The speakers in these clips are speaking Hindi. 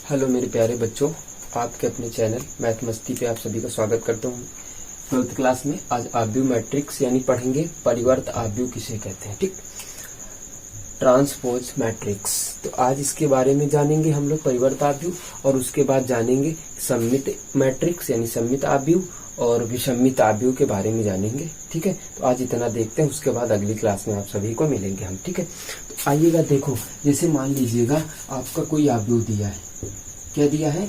हेलो मेरे प्यारे बच्चों, आपके अपने चैनल मैथ मस्ती पे आप सभी का स्वागत करता हूँ। 12th क्लास में आज आव्यूह मैट्रिक्स यानी पढ़ेंगे परिवर्त आव्यूह किसे कहते हैं। ठीक, ट्रांसपोज मैट्रिक्स। तो आज इसके बारे में जानेंगे हम लोग परिवर्त आव्यूह, और उसके बाद जानेंगे सममित मैट्रिक्स यानी सममित आव्यूह और विषमित आव्यूह के बारे में जानेंगे। ठीक है, तो आज इतना देखते हैं, उसके बाद अगली क्लास में आप सभी को मिलेंगे हम। ठीक है, तो आइएगा, देखो जैसे मान लीजिएगा आपका कोई आव्यूह दिया है। क्या दिया है?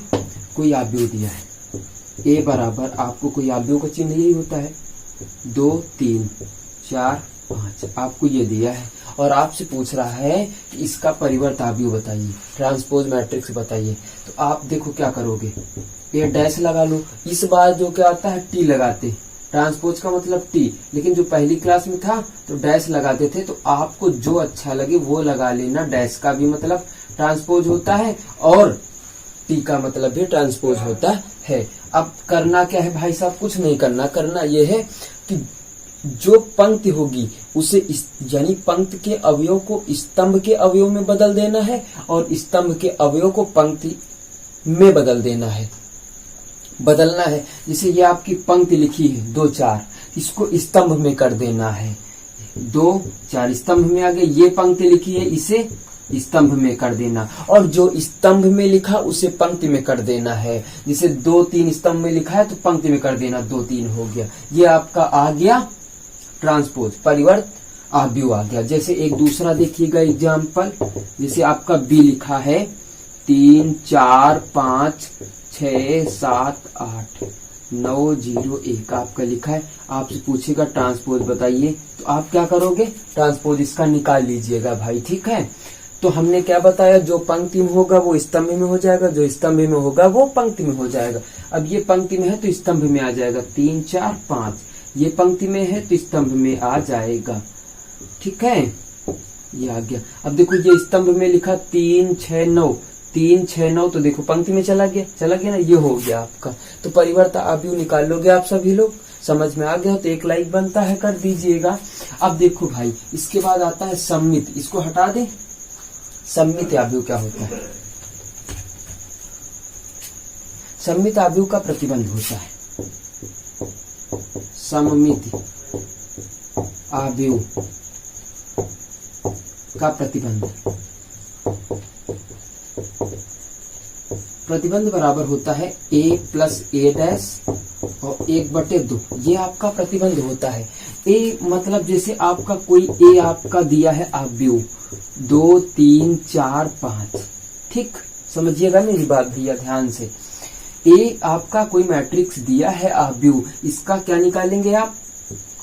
कोई आव्यूह दिया है। ए बराबर, आपको कोई आव्यूह का चिन्ह यही होता है 2 3 4 5, आपको ये दिया है और आपसे पूछ रहा है कि इसका परिवर्त आव्यूह बताइए, ट्रांसपोज मैट्रिक्स बताइए। तो आप देखो क्या करोगे, ये डैश लगा लो। इस बार जो क्या आता है टी लगाते, ट्रांसपोज का मतलब टी, लेकिन जो पहली क्लास में था तो डैश लगाते थे। तो आपको जो अच्छा लगे वो लगा लेना। डैश का भी मतलब ट्रांसपोज होता है और टी का मतलब भी ट्रांसपोज होता है। अब करना क्या है भाई साहब, कुछ नहीं करना ये है कि जो पंक्ति होगी उसे यानी पंक्ति के अवयव को स्तंभ के अवयव में बदल देना है और स्तंभ के अवयव को पंक्ति में बदल देना है, बदलना है। जैसे ये आपकी पंक्ति लिखी है 2 4, इसको स्तंभ में कर देना है। 2 4 स्तंभ में आ गए। ये पंक्ति लिखी है, इसे स्तंभ में कर देना, और जो स्तंभ में लिखा उसे पंक्ति में कर देना है। जैसे 2 3 स्तंभ में लिखा है तो पंक्ति में कर देना, 2 3 हो गया। ये आपका आ गया ट्रांसपोज, परिवर्त आव्यूह आ गया। जैसे एक दूसरा देखिएगा एग्जाम्पल, जैसे आपका बी लिखा है 3 4 5 6 7 8 9 0 1 आपका लिखा है। आपसे पूछेगा ट्रांसपोज बताइए, तो आप क्या करोगे, ट्रांसपोज इसका निकाल लीजिएगा भाई। ठीक है, तो हमने क्या बताया, जो पंक्ति में होगा वो स्तंभ में हो जाएगा, जो स्तंभ में होगा वो पंक्ति में हो जाएगा। अब ये पंक्ति में है तो स्तंभ में आ जाएगा 3 4 5, ये पंक्ति में है तो स्तंभ में आ जाएगा। ठीक है, ये आ गया। अब देखो ये स्तंभ में लिखा 3 6 9, 3 6 9, तो देखो पंक्ति में चला गया ना, ये हो गया आपका। तो परिवर्त आव्यूह निकाल लोगे आप सभी लोग। समझ में आ गया तो एक लाइक बनता है, कर दीजिएगा। अब देखो भाई, इसके बाद आता है सममित, इसको हटा दे। सममित आव्यूह क्या होता है? सममित आव्यूह का प्रतिबंध होता है। सममित आव्यूह का प्रतिबंध, प्रतिबंध बराबर होता है a प्लस a डैश और 1/2। ये आपका प्रतिबंध होता है। a मतलब जैसे आपका कोई a आपका दिया है आव्यूह 2 3 4 5। ठीक, समझिएगा मेरी बात भैया ध्यान से। ए आपका कोई मैट्रिक्स दिया है आव्यूह, इसका क्या निकालेंगे आप,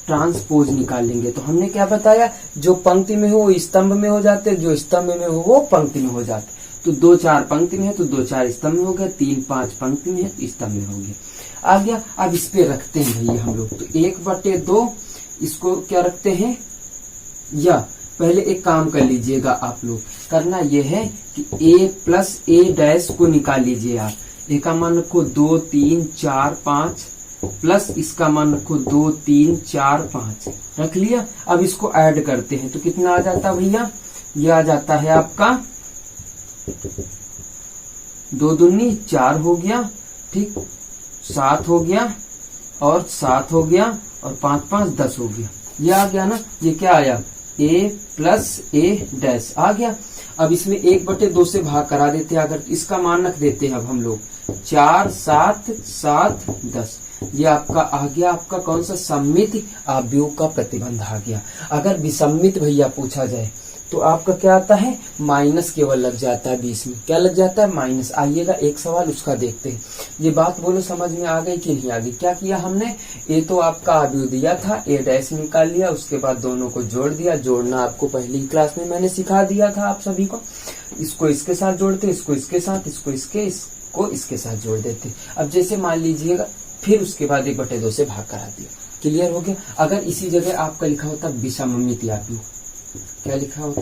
ट्रांसपोज निकालेंगे। तो हमने क्या बताया, जो पंक्ति में हो वो स्तंभ में हो जाते, जो स्तंभ में हो वो पंक्ति में हो जाते। तो 2 4 पंक्ति में है तो 2 4 स्तंभ में हो गया, 3 5 पंक्ति में है तो स्तंभ में हो गया, आ गया। अब इस पे रखते हैं भैया हम लोग, तो 1/2 इसको क्या रखते हैं, या पहले एक काम कर लीजिएगा आप लोग, करना यह है कि a प्लस a डैश को निकाल लीजिए आप। a का मान रखो 2 3 4 5 प्लस इसका मान रखो 2 3 4 5, रख लिया। अब इसको ऐड करते हैं तो कितना आ जाता है भैया, ये आ जाता है आपका 2 दूनी 4 हो गया, ठीक, 7 हो गया और 7 हो गया और 5 5 10 हो गया। ये आ गया ना, ये क्या आया, a प्लस a डैश आ गया। अब इसमें 1/2 से भाग करा देते हैं, अगर इसका मान रख देते हैं अब हम लोग 4 7 7 10। ये आपका आ गया, आपका कौन सा, सममित आव्यूह का प्रतिबंध आ गया। अगर विसम्मित भैया पूछा जाए तो आपका क्या आता है, माइनस केवल लग जाता है बीच में। क्या लग जाता है, माइनस। आइएगा एक सवाल उसका देखते हैं। ये बात बोलो समझ में आ गई कि नहीं आ गई। क्या किया हमने, ए तो आपका आव्यूह दिया था, ए डैश निकाल लिया, उसके बाद दोनों को जोड़ दिया। जोड़ना आपको पहली क्लास में मैंने सिखा दिया था आप सभी को। इसको इसके साथ जोड़ते, इसको इसके साथ, इसको इसके साथ जोड़ देते। अब जैसे मान लीजिएगा, फिर उसके बाद 1/2 से भाग करा दिया, क्लियर हो गया। अगर इसी जगह आपका लिखा होता विषमित आव्यूह, क्या लिखा होता,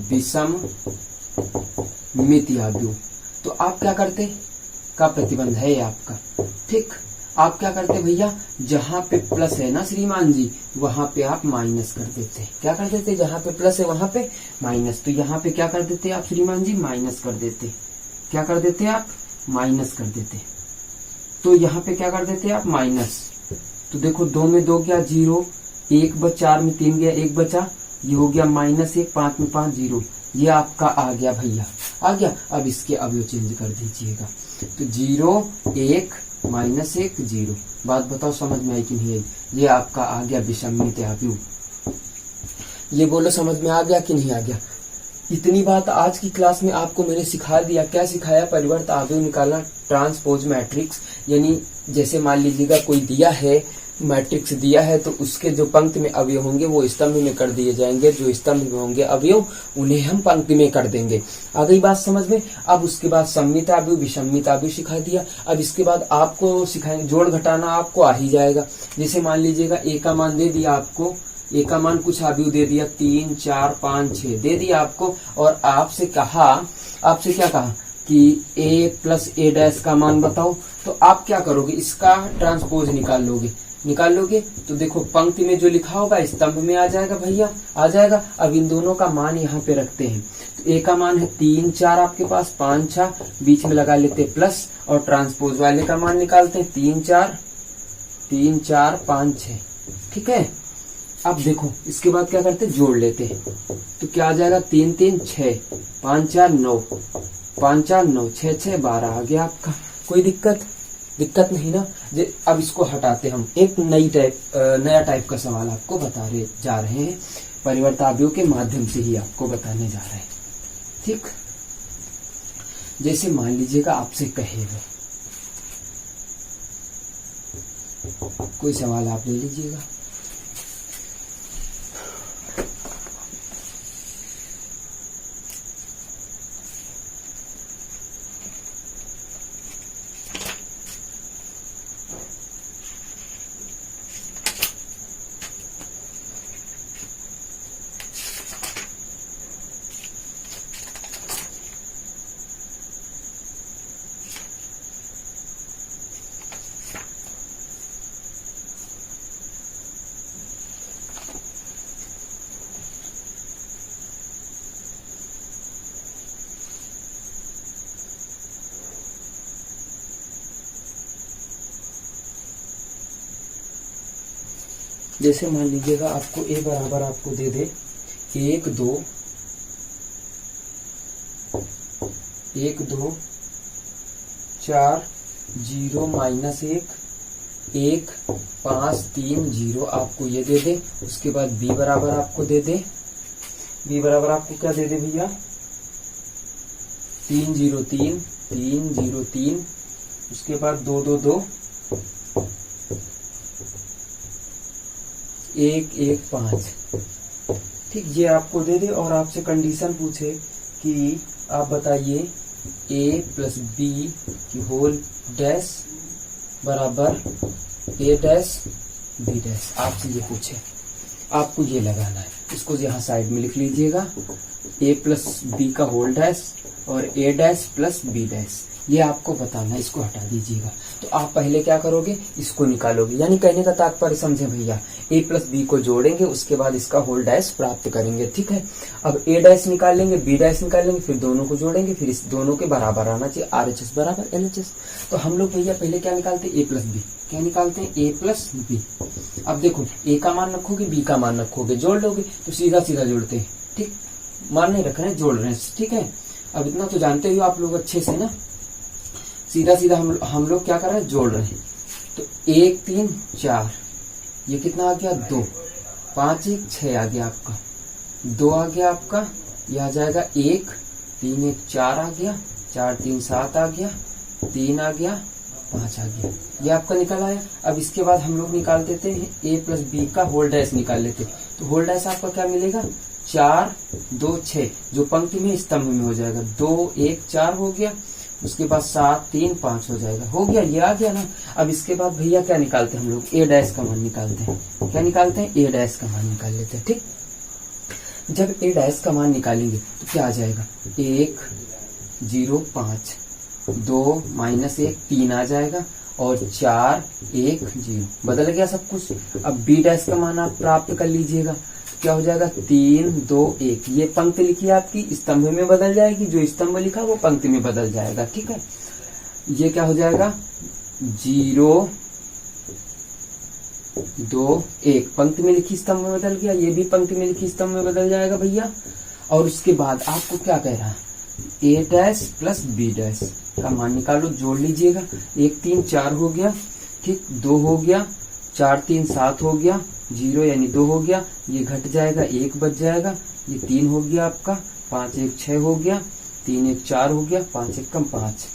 विषमित आव्यूह, तो आप क्या करते, का प्रतिबंध है ये आपका। ठीक, आप क्या करते भैया, जहां पे प्लस है ना श्रीमान जी, वहां पे आप माइनस कर देते। क्या कर देते, जहां पे प्लस है वहां पे माइनस। तो यहाँ पे क्या कर देते आप श्रीमान जी, माइनस कर देते। क्या कर देते हैं आप, माइनस कर देते हैं। तो यहाँ पे क्या कर देते हैं आप, माइनस। तो देखो 2 में 2 गया 0, 1 बच 4 में 3 गया 1 बचा, ये हो गया -1, 5 में 5 0। ये आपका आ गया भैया, आ गया। अब इसके अवयव चेंज कर दीजिएगा। तो 0 1 -1 0। बात बताओ समझ में आई कि नहीं आई? ये आपका आ गया विषमित अवयव। ये बोलो समझ में आ गया कि नहीं आ गया? इतनी बात आज की क्लास में आपको मैंने सिखा दिया। क्या सिखाया? परिवर्त अवयव निकालना, ट्रांसपोज मैट्रिक्स। यानी जैसे मान लीजिएगा कोई दिया है, मैट्रिक्स दिया है, तो उसके जो पंक्ति में अवयव होंगे वो स्तंभ में कर दिए जाएंगे, जो स्तंभ में होंगे अवयव उन्हें हम पंक्ति में कर देंगे। आ गई बात समझ में? अब उसके बाद सम्मित अवयव, विषमित अवयव सिखा दिया। अब इसके बाद आपको सिखाएंगे जोड़ घटाना, आपको आ ही जाएगा। जैसे मान लीजिएगा ए का मान दे दिया आपको, ए का मान कुछ अवयव दे दिया 3 4 5 6 दे दिया आपको, और आपसे कहा, आपसे क्या कहा कि a प्लस a डैश का मान बताओ। तो आप क्या करोगे, इसका ट्रांसपोज निकाल लोगे। तो देखो पंक्ति में जो लिखा होगा स्तंभ में आ जाएगा भैया, आ जाएगा। अब इन दोनों का मान यहाँ पे रखते हैं। तो a का मान है 3 4 आपके पास, 5 6 बीच में लगा लेते प्लस, और ट्रांसपोज वाले का मान निकालते हैं 3 4 5 6। ठीक है। अब देखो इसके बाद क्या करते हैं, जोड़ लेते हैं। तो क्या आ जाएगा, 3 3 6, 5 4 9, 5 4 9, 6 6 12 आ गया आपका। कोई दिक्कत नहीं ना? अब इसको हटाते हम, एक नया टाइप का सवाल आपको जा रहे हैं, परिवर्त अवयव के माध्यम से ही आपको बताने जा रहे हैं। ठीक, जैसे मान लीजिएगा आपसे कहेगा, कोई सवाल आप ले लीजिएगा। जैसे मान लीजिएगा आपको a बराबर आपको दे दे 1 2 4 0 -1 1 5 3 0 आपको ये दे दे। उसके बाद b बराबर आपको दे दे, b बराबर आपको क्या दे दे भैया, 3 0 3 3 0 3। उसके बाद 2 2 2 1 1 5। ठीक, ये आपको दे दे और आपसे कंडीशन पूछे कि आप बताइए a प्लस b की होल डैश बराबर a डैश b डैश। आपसे ये पूछे, आपको ये लगाना है। इसको यहाँ साइड में लिख लीजिएगा, a प्लस b का होल डैश और a dash plus b dash, ये आपको बताना है। इसको हटा दीजिएगा। तो आप पहले क्या करोगे, इसको निकालोगे। यानी कहने का तात्पर्य समझे भैया, a प्लस बी को जोड़ेंगे, उसके बाद इसका होल डैश प्राप्त करेंगे। ठीक है। अब a डैश निकालेंगे, b डैश निकालेंगे, फिर दोनों को जोड़ेंगे, फिर इस दोनों के बराबर आना चाहिए, RHS बराबर LHS। तो हम लोग भैया पहले क्या निकालते हैं, a प्लस बी। क्या निकालते हैं, a प्लस बी। अब देखो a का मान रखोगे, b का मान रखोगे, जोड़ लोगे, तो सीधा सीधा जोड़ते हैं। ठीक, मान नहीं रख रहे हैं, जोड़ रहे हैं। ठीक है। अब इतना तो जानते हो आप लोग अच्छे से ना, सीधा सीधा हम लोग क्या कर रहे हैं, जोड़ रहे हैं। तो 1 3 4, ये कितना आ गया, 2 5 1 6 आ गया आपका, 2 आ गया आपका, यह आ जाएगा 1 3 1 4 आ गया, 4 3 7 आ गया, 3 आ गया, 5 आ गया, ये आपका निकल आया। अब इसके बाद हम लोग निकाल देते हैं a प्लस बी का होल डैश निकाल लेते। तो होल डैश आपका क्या मिलेगा, 4 2 6, जो पंक्ति में स्तंभ में हो जाएगा, 2 1 4 हो गया। उसके बाद 7 3 5 हो जाएगा, हो गया, ये आ गया ना। अब इसके बाद भैया क्या निकालते हैं हम लोग, a डैश का मान निकालते हैं। क्या निकालते हैं, a डैश का मान निकाल लेते हैं। ठीक, जब a डैश का मान निकालेंगे तो क्या आ जाएगा, 1 0 5, 2 -1 3 आ जाएगा, और 4 1 0, बदल गया सब कुछ। अब b डैश का मान आप प्राप्त कर लीजिएगा। क्या हो जाएगा 3 2 1। ये पंक्ति लिखी है आपकी स्तंभ में बदल जाएगी, जो स्तंभ लिखा वो पंक्ति में बदल जाएगा। ठीक है, ये क्या हो जाएगा 0 2 1 पंक्ति में लिखी स्तंभ में बदल गया, ये भी पंक्ति में लिखी स्तंभ में बदल जाएगा भैया। और उसके बाद आपको क्या कह रहा है a dash plus b dash का मान निकालो, जोड़ लीजिएगा। 1 3 4 हो गया, ठीक 2 हो गया, 4 3 7 हो गया, 0 यानी 2 हो गया, ये घट जाएगा 1 बच जाएगा, ये 3 हो गया आपका, 5 1 6 हो गया, 3 1 4 हो गया, 5 1 कम 5।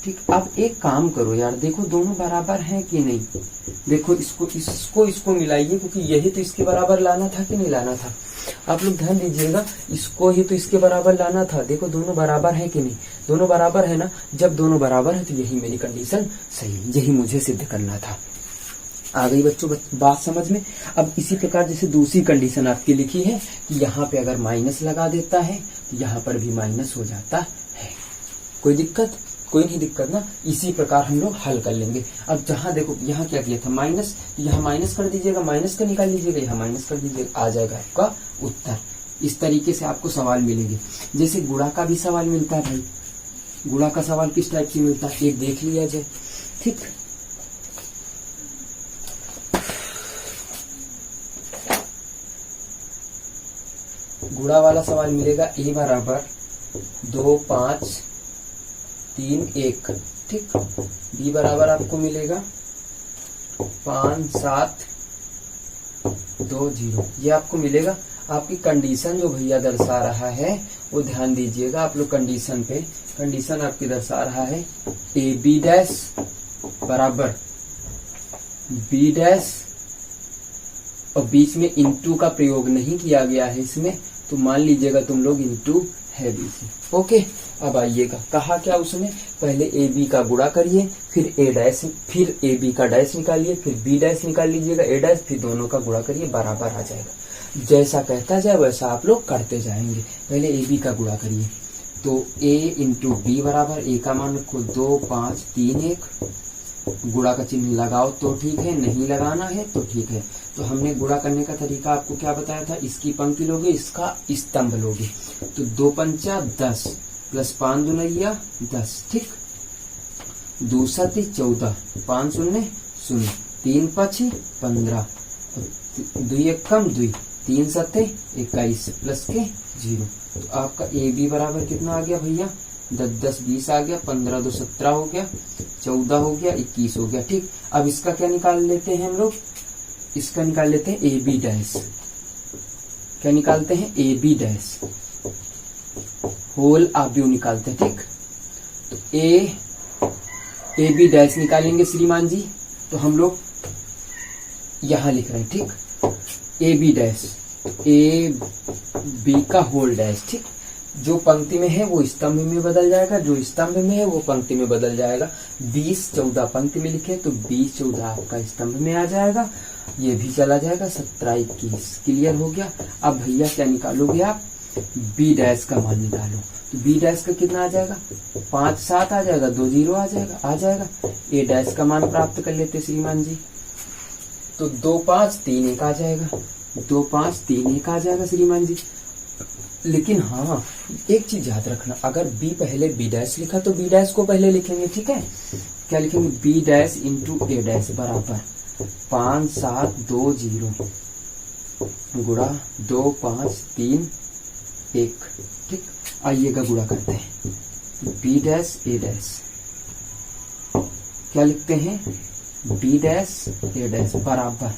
ठीक, अब एक काम करो यार, देखो दोनों बराबर हैं कि नहीं। देखो इसको मिलाइए, क्योंकि यही तो इसके बराबर लाना था कि नहीं लाना था। आप लोग ध्यान दीजिएगा, इसको ही तो इसके बराबर लाना था। देखो दोनों बराबर है कि नहीं, दोनों बराबर है ना। जब दोनों बराबर है तो यही मेरी कंडीशन सही है, यही मुझे सिद्ध करना था। आ गई बच्चों बात समझ में। अब इसी प्रकार जैसे दूसरी कंडीशन आपकी लिखी है कि यहाँ पे अगर माइनस लगा देता है तो यहाँ पर भी माइनस हो जाता है। कोई दिक्कत? कोई नहीं दिक्कत ना। इसी प्रकार हम लोग हल कर लेंगे। अब जहाँ देखो यहाँ क्या किया था माइनस, यहाँ माइनस कर दीजिएगा, माइनस का निकाल लीजिएगा, यहाँ माइनस कर दीजिएगा, आ जाएगा आपका उत्तर। इस तरीके से आपको सवाल मिलेंगे। जैसे गुणा का भी सवाल मिलता है भाई, गुणा का सवाल किस टाइप से मिलता है एक देख लिया जाए। ठीक, गुणा वाला सवाल मिलेगा a बराबर 2 5 3 1। ठीक, b बराबर आपको मिलेगा 5 7 2 0। ये आपको मिलेगा। आपकी कंडीशन जो भैया दर्शा रहा है वो ध्यान दीजिएगा आप लोग कंडीशन पे। कंडीशन आपकी दर्शा रहा है ए बी डैश बराबर बी डैश, और बीच में इंटू का प्रयोग नहीं किया गया है इसमें, तो मान लीजिएगा तुम लोग इंटू है बी से। ओके, अब आइएगा, कहा क्या उसने, पहले ए बी का गुणा करिए, फिर ए डैश, फिर ए बी का डैश निकालिए, फिर बी डैश निकाल लीजिएगा, ए डैश, फिर दोनों का गुणा करिए, बराबर आ जाएगा। जैसा कहता जाए वैसा आप लोग करते जाएंगे। पहले ए बी का गुणा करिए, तो ए इंटू बी बराबर, ए का मान रखो 2 5 3 1, गुणा का चिन्ह लगाओ तो ठीक है, नहीं लगाना है तो ठीक है। तो हमने गुणा करने का तरीका आपको क्या बताया था, इसकी पंक्ति लोगे, इसका स्तंभ लोगे। तो 2 5 10 प्लस 5 दूना 10। ठीक, 2 7 14, 5 0 0, 3 5 15, 2 1 2, 3 7 21 प्लस के 0। तो आपका ए बी बराबर कितना आ गया भैया, 10 10 20 आ गया, 15 2 17 हो गया, 14 हो गया, 21 हो गया। ठीक, अब इसका क्या निकाल लेते हैं हम लोग, इसका निकाल लेते हैं ए बी डैश। क्या निकालते हैं, ए बी डैश होल आव्यूह निकालते हैं। ठीक, तो ए बी डैश निकालेंगे श्रीमान जी, तो हम लोग यहां लिख रहे हैं। ठीक, A B dash, A B का होल डैश। ठीक, जो पंक्ति में है वो स्तंभ में बदल जाएगा, जो स्तंभ में है वो पंक्ति में बदल जाएगा। 20 14 पंक्ति में लिखे तो 20 14 आपका स्तंभ में आ जाएगा, ये भी चला जाएगा, 17 21। क्लियर हो गया। अब भैया क्या निकालोगे आप, बी डैश का मान निकालो। तो बी डैश का कितना आ जाएगा, 5 7 आ जाएगा, 2 0 आ जाएगा। ए डैश का मान प्राप्त कर लेते श्रीमान जी, तो 2 5 3 1 आ जाएगा, 2 5 3 1 आ जाएगा श्रीमान जी। लेकिन हाँ, एक चीज याद रखना, अगर बी पहले बी डैश लिखा तो बी डैश को पहले लिखेंगे। ठीक है, क्या लिखेंगे, बी डैश इंटू ए डैश बराबर 5 7 2 0 गुणा 2 5 3 1। ठीक, आइएगा गुणा करते हैं, बी डैश ए डैश, क्या लिखते हैं, बी डैश ए डैश बराबर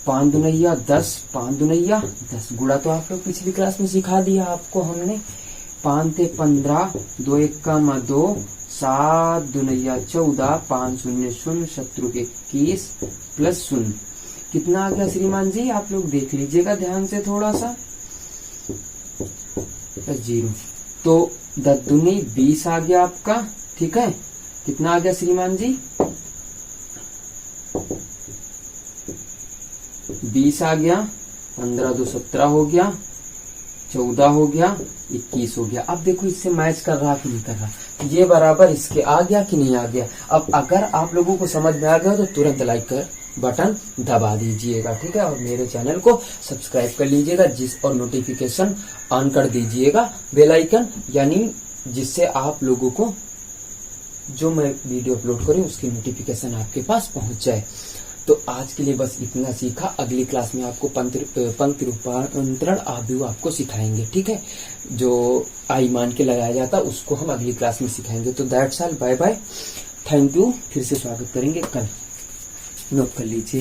5 दूना 10, 5 दूना 10। गुणा तो आप लोग पिछली क्लास में सिखा दिया आपको हमने। 5 ते 15, 2 1 2, 7 दूना 14, 5 0 0, शत्रु के 21 प्लस 0 कितना आ गया श्रीमान जी, आप लोग देख लीजिएगा ध्यान से थोड़ा सा, 0। तो 10 दूनी 20 आ गया आपका। ठीक है, कितना आ गया श्रीमान जी, 20 आ गया, 15 2 17 हो गया, 14 हो गया, 21 हो गया। अब देखो इससे मैच कर रहा कि नहीं कर रहा, ये बराबर इसके आ गया कि नहीं आ गया। अब अगर आप लोगों को समझ में आ गया तो तुरंत लाइक कर बटन दबा दीजिएगा, ठीक है। और मेरे चैनल को सब्सक्राइब कर लीजिएगा और नोटिफिकेशन ऑन कर दीजिएगा बेल आइकन, यानी जिससे आप लोगों को जो मैं वीडियो अपलोड करूं उसकी नोटिफिकेशन आपके पास पहुंच जाए। तो आज के लिए बस इतना सीखा। अगली क्लास में आपको पंक्ति रूपांतरण आव्यूह आपको सिखाएंगे, ठीक है। जो आई मान के लगाया जाता उसको हम अगली क्लास में सिखाएंगे। तो that's all, bye bye, thank you. फिर से स्वागत करेंगे कल, नोट कर लीजिए।